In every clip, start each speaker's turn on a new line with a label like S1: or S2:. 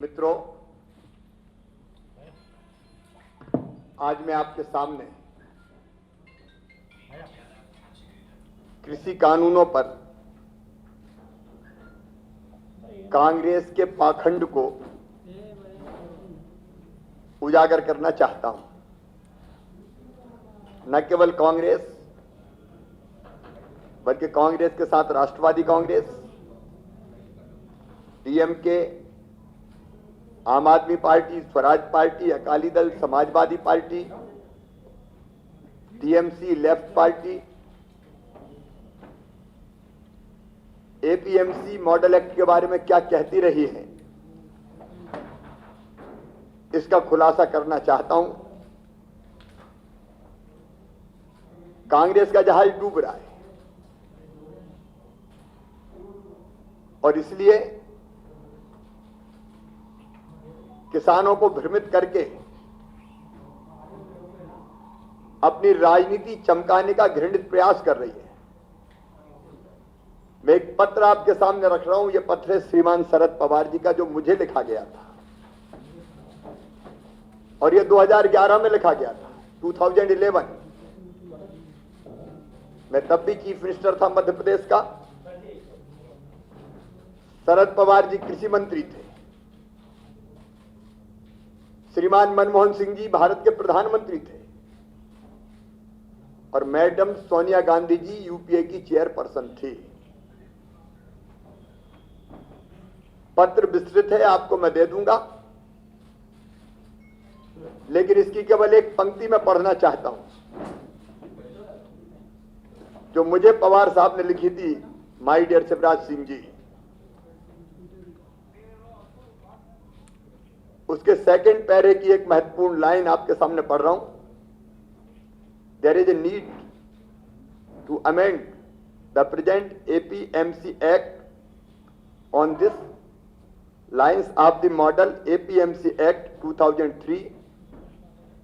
S1: मित्रों, आज मैं आपके सामने कृषि कानूनों पर कांग्रेस के पाखंड को उजागर करना चाहता हूं। न केवल कांग्रेस बल्कि कांग्रेस के साथ राष्ट्रवादी कांग्रेस, डीएमके, आम आदमी party, Swaraj party, Akali Dal, Samajwadi party, TMC, left party, APMC model act के बारे में क्या कहती रही है, इसका खुलासा करना चाहता हूं। कांग्रेस का जहाज डूब रहा है और इसलिए किसानों को भ्रमित करके अपनी राजनीति चमकाने का घृणित प्रयास कर रही है। मैं एक पत्र आपके सामने रख रहा हूं। यह पत्र है श्रीमान शरद पवार जी का, जो मुझे लिखा गया था और यह 2011 में लिखा गया था, 2011। मैं तब भी चीफ मिनिस्टर था मध्य प्रदेश का। शरद पवार जी कृषि मंत्री थे। श्रीमान मनमोहन सिंह जी भारत के प्रधानमंत्री थे और मैडम सोनिया गांधी जी यूपीए की चेयरपर्सन थी। पत्र विस्तृत है, आपको मैं दे दूंगा, लेकिन इसकी केवल एक पंक्ति मैं पढ़ना चाहता हूं जो मुझे पवार साहब ने लिखी थी। माय डियर शिवराज सिंह जी, उसके सेकंड पैरे की एक महत्वपूर्ण लाइन आपके सामने पढ़ रहा हूं। There is a need to amend the present APMC act on this lines of the model APMC act 2003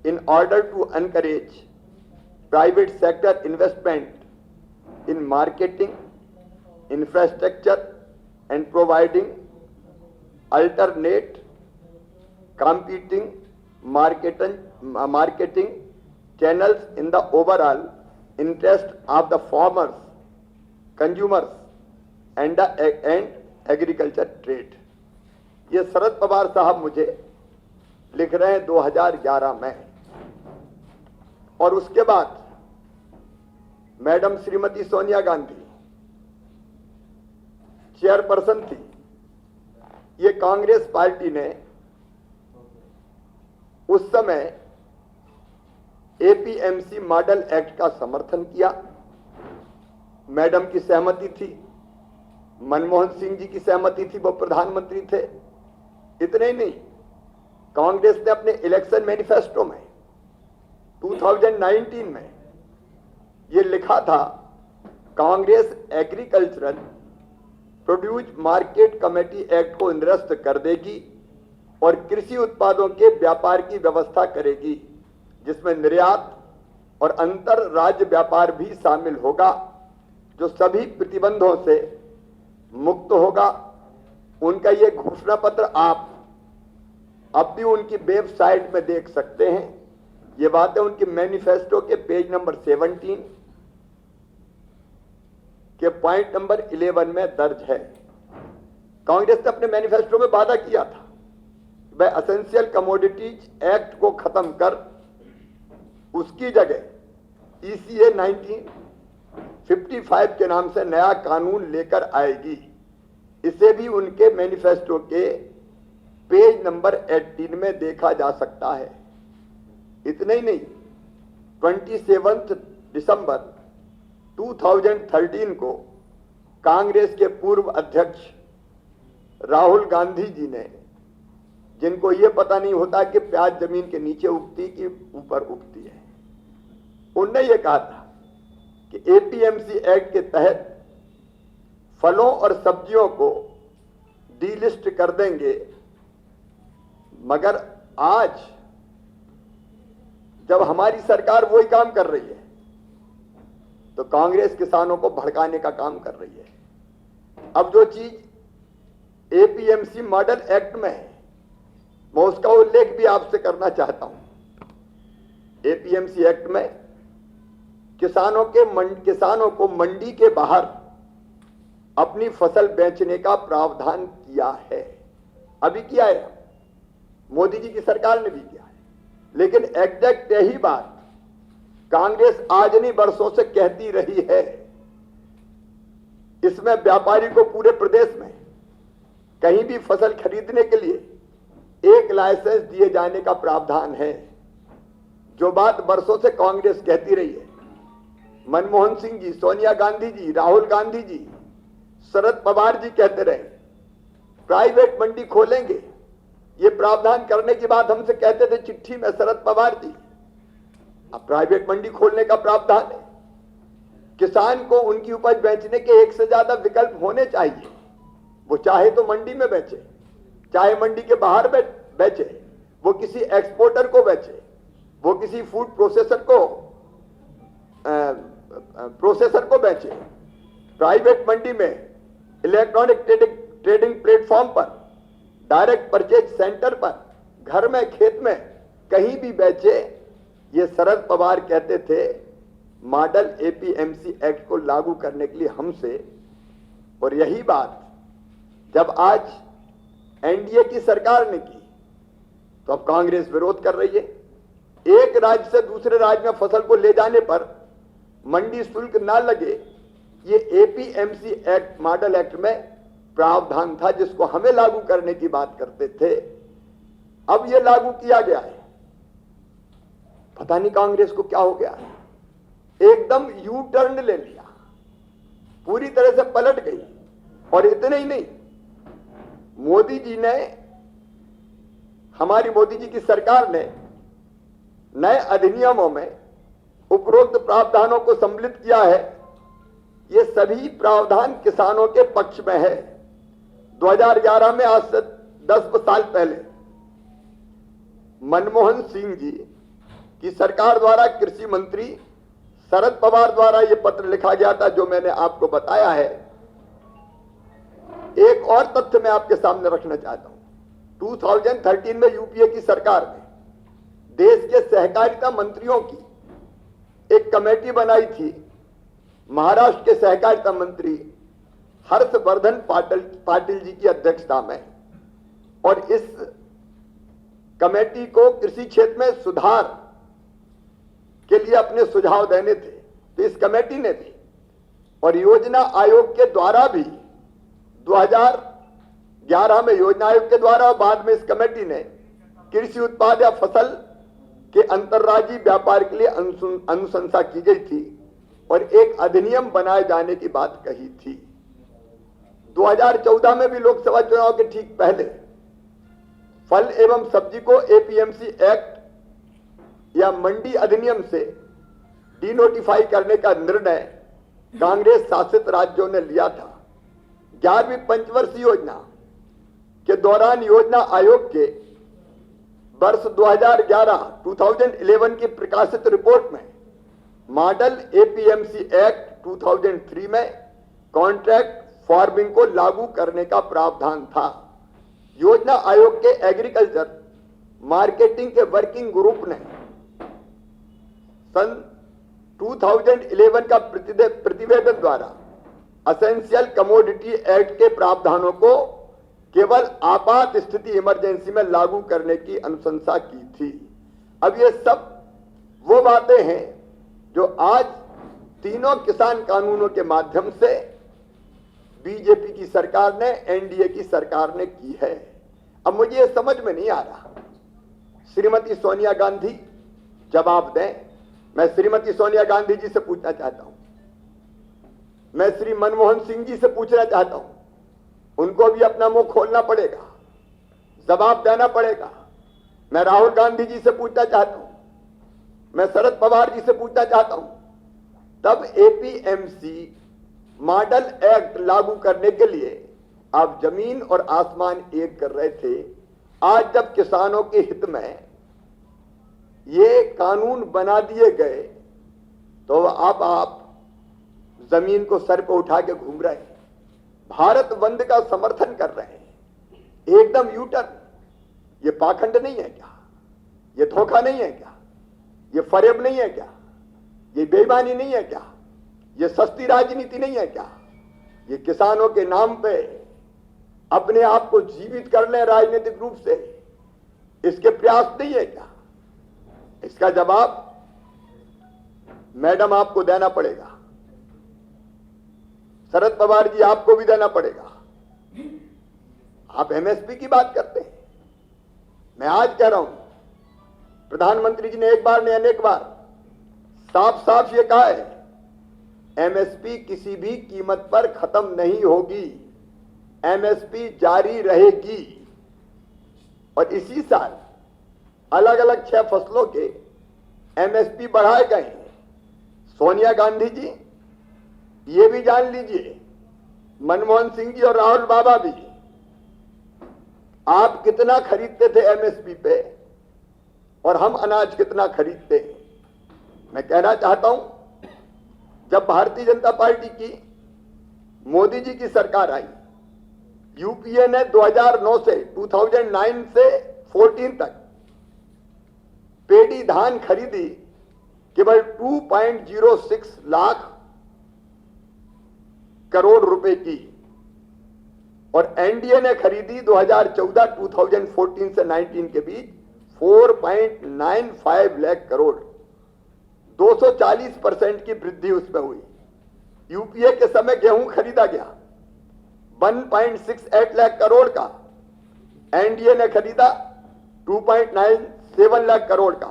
S1: in order to encourage private sector investment in marketing, infrastructure and providing alternate competing marketing channels in the overall interest of the farmers, consumers and agriculture trade। ये शरद पवार साहब मुझे लिख रहे हैं 2011 में। और उसके बाद मैडम श्रीमती सोनिया गांधी चेयरपर्सन थी। ये कांग्रेस पार्टी ने उस समय एपीएमसी मॉडल एक्ट का समर्थन किया। मैडम की सहमति थी, मनमोहन सिंह जी की सहमति थी, वो प्रधानमंत्री थे। इतने ही नहीं, कांग्रेस ने अपने इलेक्शन मैनिफेस्टो में 2019 में यह लिखा था, Congress agricultural produce market committee act को निरस्त कर देगी और कृषि उत्पादों के व्यापार की व्यवस्था करेगी, जिसमें निर्यात और अंतर राज्य व्यापार भी शामिल होगा, जो सभी प्रतिबंधों से मुक्त होगा। उनका यह घोषणा पत्र आप अब भी उनकी वेबसाइट में देख सकते हैं। ये बातें उनके मैनिफेस्टो के पेज नंबर 17 के पॉइंट नंबर 11 में दर्ज है। कांग्रेस ने अपने मैनिफेस्टो में वादा किया था वह एसेंशियल कमोडिटीज एक्ट को खत्म कर उसकी जगह ईसीए 1955 के नाम से नया कानून लेकर आएगी। इसे भी उनके मैनिफेस्टो के पेज नंबर 18 में देखा जा सकता है। इतने ही नहीं, 27 दिसंबर 2013 को कांग्रेस के पूर्व अध्यक्ष राहुल गांधी जी ने, जिनको यह पता नहीं होता कि प्याज जमीन के नीचे उगती कि ऊपर उगती है, उनने यह कहा था कि एपीएमसी एक्ट के तहत फलों और सब्जियों को डीलिस्ट कर देंगे। मगर आज जब हमारी सरकार वही काम कर रही है तो कांग्रेस किसानों को भड़काने का काम कर रही है। अब जो चीज एपीएमसी मॉडल एक्ट में है मैं उसका उल्लेख भी आपसे करना चाहता हूं। एपीएमसी एक्ट में किसानों को मंडी के बाहर अपनी फसल बेचने का प्रावधान किया है। अभी किया है, मोदी जी की सरकार ने भी किया है। लेकिन एग्जैक्ट यही बात कांग्रेस आज नहीं वर्षों से कहती रही है। इसमें व्यापारी को पूरे प्रदेश में कहीं भी फसल खरीदने के लिए एक लाइसेंस दिए जाने का प्रावधान है, जो बात वर्षों से कांग्रेस कहती रही है। मनमोहन सिंह जी, सोनिया गांधी जी, राहुल गांधी जी, शरद पवार जी कहते रहे प्राइवेट मंडी खोलेंगे। ये प्रावधान करने की बात हमसे कहते थे चिट्ठी में शरद पवार जी। अब प्राइवेट मंडी खोलने का प्रावधान है। किसान को उनकी उपज बेचने के एक से ज्यादा विकल्प होने चाहिए। वो चाहे तो मंडी में बेचे, चाहे मंडी के बाहर बेचे, वो किसी एक्सपोर्टर को बेचे, वो किसी फूड प्रोसेसर को बेचे। प्राइवेट मंडी में, इलेक्ट्रॉनिक ट्रेडिंग प्लेटफॉर्म पर, डायरेक्ट परचेज सेंटर पर, घर में, खेत में, कहीं भी बेचे। ये शरद पवार कहते थे मॉडल एपीएमसी एक्ट को लागू करने के लिए हमसे। और यही बात जब आज एनडीए की सरकार ने की तो अब कांग्रेस विरोध कर रही है। एक राज्य से दूसरे राज्य में फसल को ले जाने पर मंडी शुल्क ना लगे, ये एपीएमसी एक्ट, मॉडल एक्ट में प्रावधान था, जिसको हमें लागू करने की बात करते थे। अब ये लागू किया गया है। पता नहीं कांग्रेस को क्या हो गया है, एकदम यू टर्न ले लिया, पूरी तरह से पलट गई। और इतने ही नहीं, मोदी जी ने, हमारी मोदी जी की सरकार ने नए अधिनियमों में उपरोक्त प्रावधानों को सम्मिलित किया है। ये सभी प्रावधान किसानों के पक्ष में है। 2011 में, आज से 10 साल पहले, मनमोहन सिंह जी की सरकार द्वारा कृषि मंत्री शरद पवार द्वारा यह पत्र लिखा गया था, जो मैंने आपको बताया है। एक और तथ्य मैं आपके सामने रखना चाहता हूं। 2013 में यूपीए की सरकार ने देश के सहकारिता मंत्रियों की एक कमेटी बनाई थी। महाराष्ट्र के सहकारिता मंत्री हर्षवर्धन पाटिल जी की अध्यक्षता में, और इस कमेटी को कृषि क्षेत्र में सुधार के लिए अपने सुझाव देने थे। तो इस कमेटी ने भी, और योजना आयोग के द्वारा भी, 2011 में योजना आयोग के द्वारा और बाद में इस कमेटी ने कृषि उत्पाद या फसल के अंतर्राज्यीय व्यापार के लिए अनुशंसा की गई थी और एक अधिनियम बनाए जाने की बात कही थी। 2014 में भी लोकसभा चुनाव के ठीक पहले फल एवं सब्जी को एपीएमसी एक्ट या मंडी अधिनियम से डिनोटिफाई करने का निर्णय कांग्रेस शासित राज्यों ने लिया था। 11वीं पंचवर्षीय योजना के दौरान योजना आयोग के वर्ष 2011 की प्रकाशित रिपोर्ट में मॉडल एपीएमसी एक्ट 2003 में कॉन्ट्रैक्ट फार्मिंग को लागू करने का प्रावधान था। योजना आयोग के एग्रीकल्चर मार्केटिंग के वर्किंग ग्रुप ने सन 2011 का प्रतिवेदन द्वारा एसेंशियल कमोडिटी एक्ट के प्रावधानों को केवल आपात स्थिति, इमरजेंसी में लागू करने की अनुशंसा की थी। अब ये सब वो बातें हैं जो आज तीनों किसान कानूनों के माध्यम से बीजेपी की सरकार ने, एनडीए की सरकार ने की है। अब मुझे ये समझ में नहीं आ रहा, श्रीमती सोनिया गांधी जवाब दें। मैं श्रीमती सोनिया गांधी जी से पूछना चाहता हूं, मैं श्री मनमोहन सिंह जी से पूछना चाहता हूं, उनको भी अपना मुंह खोलना पड़ेगा, जवाब देना पड़ेगा। मैं राहुल गांधी जी से पूछना चाहता हूं, मैं शरद पवार जी से पूछना चाहता हूं। तब एपीएमसी मॉडल एक्ट लागू करने के लिए आप जमीन और आसमान एक कर रहे थे। आज जब किसानों के हित में ये कानून बना दिए गए तो अब आप जमीन को सर पर उठा के घूम रहे हैं, भारत बंद का समर्थन कर रहे हैं, एकदम यूटर्न। ये पाखंड नहीं है क्या? ये धोखा नहीं है क्या? ये फरेब नहीं है क्या? ये बेईमानी नहीं है क्या? ये सस्ती राजनीति नहीं है क्या? ये किसानों के नाम पे अपने आप को जीवित कर ले राजनीतिक रूप से, इसके प्रयास नहीं है क्या? इसका जवाब मैडम आपको देना पड़ेगा, शरद पवार जी आपको भी देना पड़ेगा। आप एमएसपी की बात करते हैं, मैं आज कह रहा हूं, प्रधानमंत्री जी ने एक बार नहीं अनेक बार साफ साफ ये कहा है, एमएसपी किसी भी कीमत पर खत्म नहीं होगी, एमएसपी जारी रहेगी। और इसी साल अलग अलग 6 फसलों के एमएसपी बढ़ाए गए हैं। सोनिया गांधी जी, ये भी जान लीजिए, मनमोहन सिंह जी और राहुल बाबा भी, आप कितना खरीदते थे एमएसपी पे और हम अनाज कितना खरीदते हैं। मैं कहना चाहता हूं, जब भारतीय जनता पार्टी की मोदी जी की सरकार आई, यूपीए ने 2009 से 2009 से 14 तक पेडी धान खरीदी केवल 2.06 लाख करोड़ रुपए की, और एनडीए ने खरीदी 2014 से 19 के बीच 4.95 लाख करोड़। 240% की वृद्धि उसमें हुई। यूपीए के समय गेहूं खरीदा गया 1.68 लाख करोड़ का, एनडीए ने खरीदा 2.97 लाख करोड़ का।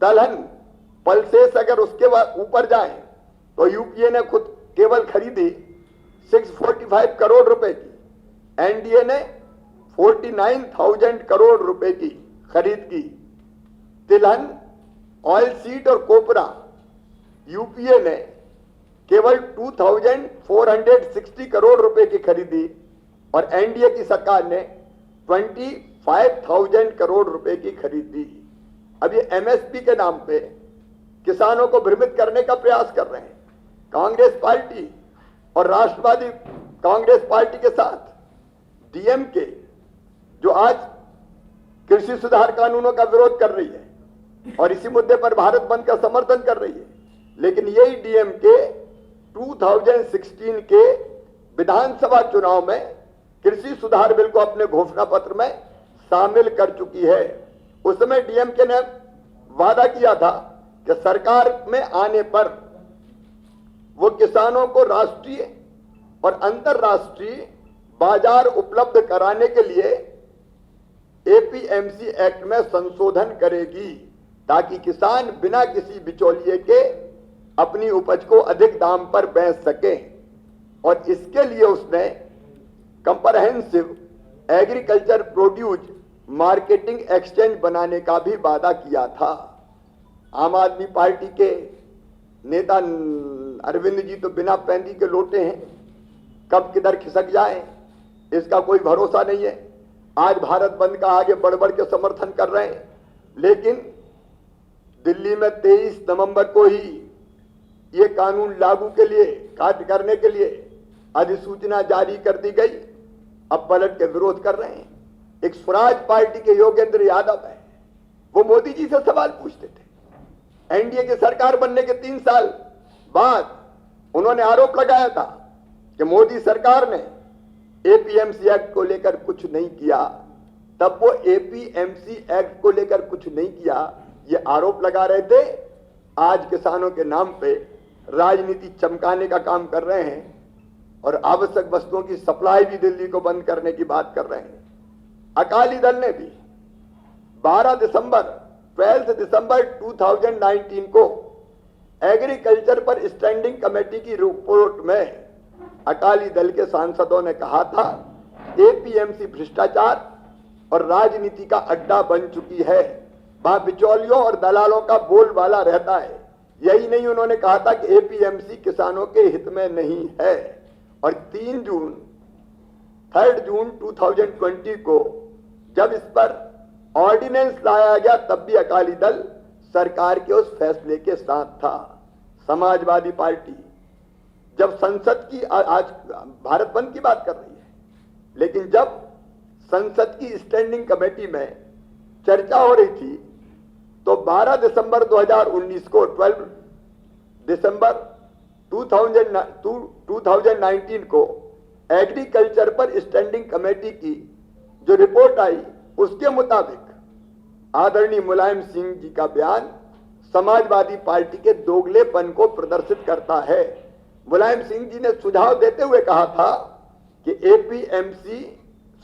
S1: दलहन पल्सेस अगर उसके ऊपर जाए तो यूपीए ने खुद केवल खरीदी 645 करोड़ रुपए की, एनडीए ने 49,000 करोड़ रुपए की खरीद की। तिलहन, ऑयल सीड और कोपरा यूपीए ने केवल 2,460 करोड़ रुपए की खरीदी और एनडीए की सरकार ने 25,000 करोड़ रुपए की खरीदी। अब ये एमएसपी के नाम पे किसानों को भ्रमित करने का प्रयास कर रहे हैं। कांग्रेस पार्टी और राष्ट्रवादी कांग्रेस पार्टी के साथ डीएमके, जो आज कृषि सुधार कानूनों का विरोध कर रही है और इसी मुद्दे पर भारत बंद का समर्थन कर रही है, लेकिन यही डीएमके 2016 के विधानसभा चुनाव में कृषि सुधार बिल को अपने घोषणा पत्र में शामिल कर चुकी है। उस समय डीएमके ने वादा किया था कि सरकार में आने पर वो किसानों को राष्ट्रीय और अंतर्राष्ट्रीय बाजार उपलब्ध कराने के लिए एपीएमसी एक्ट में संशोधन करेगी, ताकि किसान बिना किसी बिचौलिए के अपनी उपज को अधिक दाम पर बेच सके। और इसके लिए उसने comprehensive agriculture produce marketing exchange बनाने का भी वादा किया था। आम आदमी पार्टी के नेता अरविंद जी तो बिना पैंदी के लोटे हैं, कब किधर खिसक जाए इसका कोई भरोसा नहीं है। आज भारत बंद का आगे बढ़ बढ़ के समर्थन कर रहे हैं, लेकिन दिल्ली में 23 नवंबर को ही ये कानून लागू के लिए कार्य करने के लिए अधिसूचना जारी कर दी गई। अब पलट के विरोध कर रहे हैं। एक स्वराज पार्टी के योगेंद्र यादव है, वो मोदी जी से सवाल पूछते थे। एनडीए की सरकार बनने के 3 साल बाद उन्होंने आरोप लगाया था कि मोदी सरकार ने एपीएमसी एक्ट को लेकर कुछ नहीं किया। तब वो एपीएमसी एक्ट को लेकर कुछ नहीं किया, ये आरोप लगा रहे थे। आज किसानों के नाम पे राजनीति चमकाने का काम कर रहे हैं और आवश्यक वस्तुओं की सप्लाई भी दिल्ली को बंद करने की बात कर रहे हैं। अकाली दल ने भी 12 दिसंबर 2019 को एग्रीकल्चर पर स्टैंडिंग कमेटी की रिपोर्ट में अकाली दल के सांसदों ने कहा था एपीएमसी भ्रष्टाचार और राजनीति का अड्डा बन चुकी है, वहां बिचौलियों और दलालों का बोलबाला रहता है। यही नहीं, उन्होंने कहा था कि एपीएमसी किसानों के हित में नहीं है। और 3 जून 2020 को जब इस पर ऑर्डिनेंस लाया गया, तब भी अकाली दल सरकार के उस फैसले के साथ था। समाजवादी पार्टी जब संसद की आज भारत बंद की बात कर रही है, लेकिन जब संसद की स्टैंडिंग कमेटी में चर्चा हो रही थी, तो 12 दिसंबर 2019 को 12 दिसंबर 2019 को एग्रीकल्चर पर स्टैंडिंग कमेटी की जो रिपोर्ट आई, उसके मुताबिक आदरणीय मुलायम सिंह जी का बयान समाजवादी पार्टी के दोगलेपन को प्रदर्शित करता है। मुलायम सिंह जी ने सुझाव देते हुए कहा था कि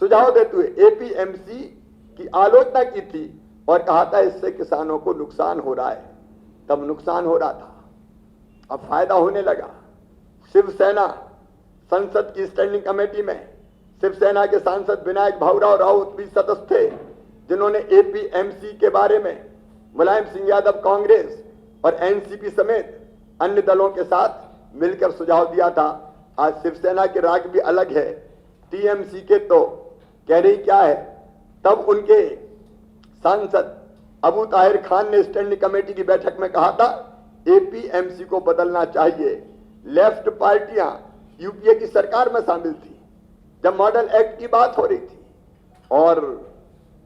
S1: सुझाव देते हुए एपीएमसी की आलोचना की थी और कहा था इससे किसानों को नुकसान हो रहा है। तब नुकसान हो रहा था, अब फायदा होने लगा। शिवसेना संसद की स्टैंडिंग कमेटी में शिवसेना के सांसद विनायक भाऊराव राउत भी सदस्य थे, जिन्होंने एपीएमसी के बारे में मुलायम सिंह यादव कांग्रेस और एनसीपी समेत अन्य दलों के साथ मिलकर सुझाव दिया था। आज शिवसेना के राग भी अलग है, टीएमसी के तो कह रही क्या है। तब उनके सांसद अबू ताहिर खान ने स्टैंडिंग कमेटी की बैठक में कहा था एपीएमसी को बदलना चाहिए। लेफ्ट पार्टियां यूपीए की सरकार में शामिल थी जब मॉडल एक्ट की बात हो रही थी, और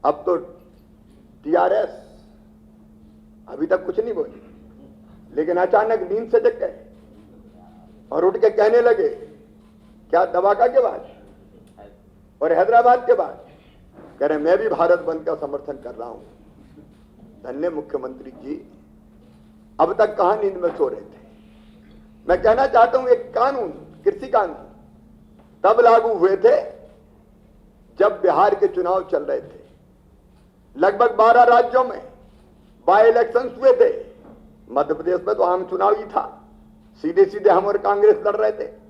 S1: अब तो टीआरएस अभी तक कुछ नहीं बोली, लेकिन अचानक नींद से जग गए और उठ के कहने लगे, क्या दबाका के बाद और हैदराबाद के बाद कह रहे मैं भी भारत बंद का समर्थन कर रहा हूं। धन्य मुख्यमंत्री जी, अब तक कहां नींद में सो रहे थे। मैं कहना चाहता हूं, एक कानून, कृषि कानून तब लागू हुए थे जब बिहार के चुनाव चल रहे थे। लगभग 12 राज्यों में बाय इलेक्शन हुए थे। मध्य प्रदेश में तो आम चुनाव ही था, सीधे सीधे हम और कांग्रेस लड़ रहे थे।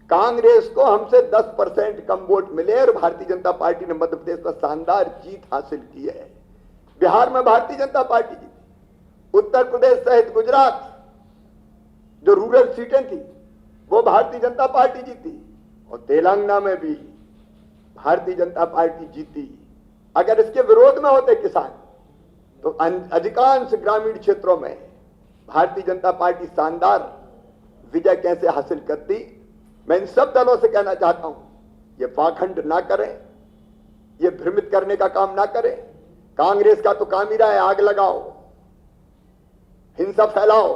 S1: कांग्रेस को हमसे 10% कम वोट मिले और भारतीय जनता पार्टी ने मध्य प्रदेश में शानदार जीत हासिल की है। बिहार में भारतीय जनता पार्टी जीती। उत्तर प्रदेश सहित गुजरात जो रूरल सीटें थी वो भारतीय जनता पार्टी जीती, और तेलंगाना में भी भारतीय जनता पार्टी जीती। अगर इसके विरोध में होते किसान तो अधिकांश ग्रामीण क्षेत्रों में भारतीय जनता पार्टी शानदार विजय कैसे हासिल करती। मैं इन सब दलों से कहना चाहता हूं, ये पाखंड ना करें, ये भ्रमित करने का काम ना करें। कांग्रेस का तो काम ही रहा है आग लगाओ, हिंसा फैलाओ,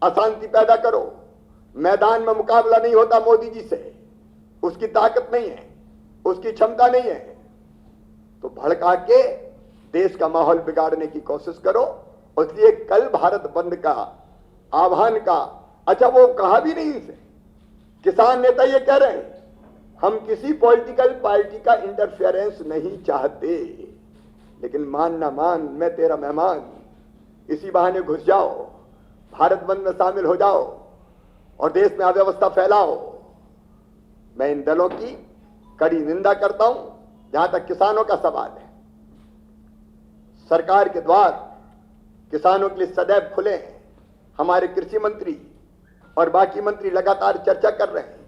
S1: अशांति पैदा करो। मैदान में मुकाबला नहीं होता मोदी जी से, उसकी ताकत नहीं है, उसकी क्षमता नहीं है, तो भड़का के देश का माहौल बिगाड़ने की कोशिश करो। इसलिए कल भारत बंद का आह्वान का, अच्छा वो कहा भी नहीं इसे, किसान नेता ये कह रहे हैं हम किसी पॉलिटिकल पार्टी का इंटरफेरेंस नहीं चाहते, लेकिन मान ना मान मैं तेरा मेहमान, इसी बहाने घुस जाओ, भारत बंद में शामिल हो जाओ और देश में अव्यवस्था फैलाओ। मैं इन दलों की कड़ी निंदा करता हूं। जहां तक किसानों का सवाल है, सरकार के द्वार किसानों के लिए सदैव खुले हैं। हमारे कृषि मंत्री और बाकी मंत्री लगातार चर्चा कर रहे हैं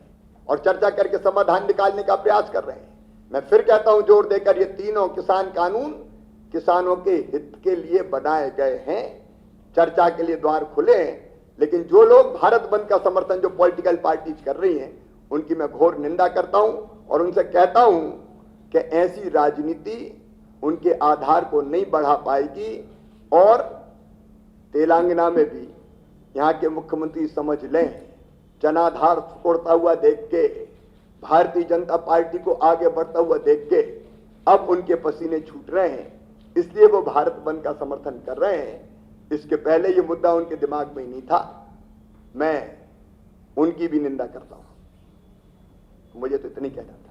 S1: और चर्चा करके समाधान निकालने का प्रयास कर रहे हैं। मैं फिर कहता हूं जोर देकर, ये तीनों किसान कानून किसानों के हित के लिए बनाए गए हैं। चर्चा के लिए द्वार खुले हैं, लेकिन जो लोग भारत बंद का समर्थन जो पॉलिटिकल पार्टीज कर रही हैं, उनकी मैं घोर निंदा करता हूं और उनसे कहता हूं कि ऐसी राजनीति उनके आधार को नहीं बढ़ा पाएगी। और तेलंगाना में भी यहां के मुख्यमंत्री समझ लें, जनाधार उड़ता हुआ देख के, भारतीय जनता पार्टी को आगे बढ़ता हुआ देख के अब उनके पसीने छूट रहे हैं, इसलिए वो भारत बंद का समर्थन कर रहे हैं। इसके पहले ये मुद्दा उनके दिमाग में ही नहीं था। मैं उनकी भी निंदा करता हूं। मुझे तो इतनी कहना था।